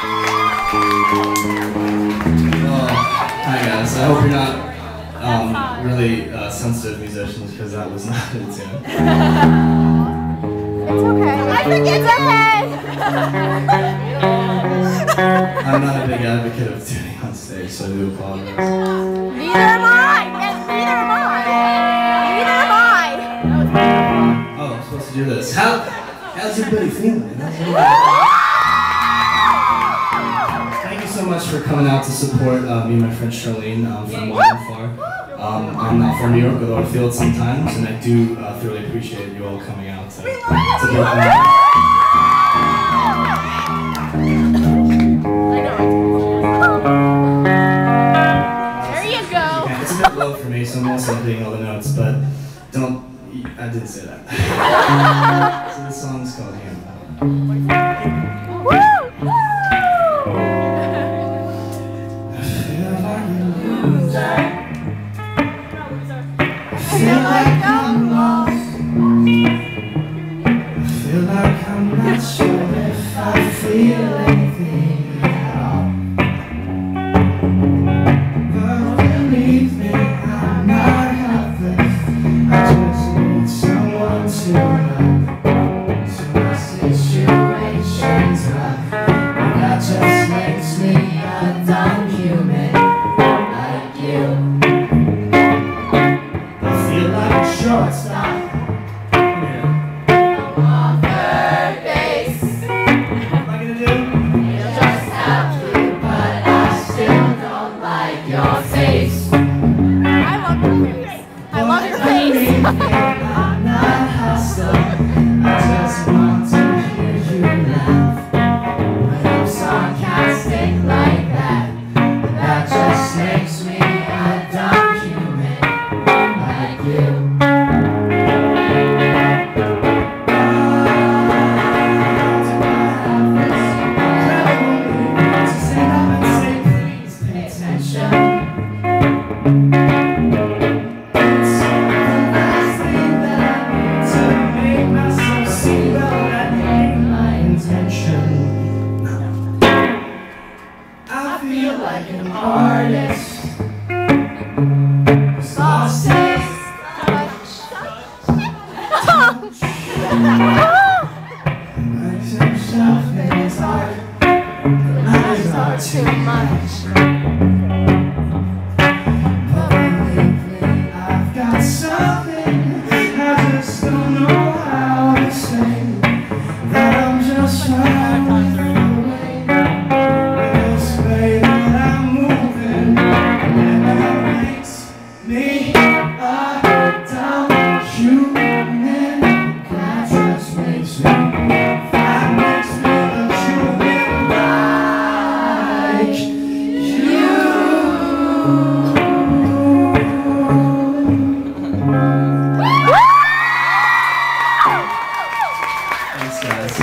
Hi guys, I hope you're not really sensitive musicians, because that was not a tune. It's okay. I think it's okay. I'm not a big advocate of tuning on stage, so I do apologize. Neither am I. Neither am I. Neither am I. Oh, I'm supposed to do this. How's everybody feeling? Thank you so much for coming out to support me and my friend Charlene from wide and far. I'm not from New York, although I feel it sometimes, and I do thoroughly appreciate you all coming out to Brooklyn. There you go. Yeah, it's a bit low for me, so I'm also hitting all the notes, but I didn't say that. So this song's called Him. I feel like I'm lost. I feel like I'm not sure if I feel anything at all. But believe me, I'm not helpless. I just need someone to love. So my situation's rough, and that just makes me a dumb human like you. Shortstop. On third base. What am I gonna do? You'll just have to, but I still don't like your face. I love your face. I love your face. I'm not hostile. I just want to hear you laugh. When I'm sarcastic like that, that just makes me a dumb human like you. I feel like an artist, lost his touch. Makes himself in his art, but his art too much. But believe me, I've got something I just don't know how to say, that I'm just trying with the way this way that I'm moving, and that makes me a dumb human. That just makes me a human like you. Thanks, guys.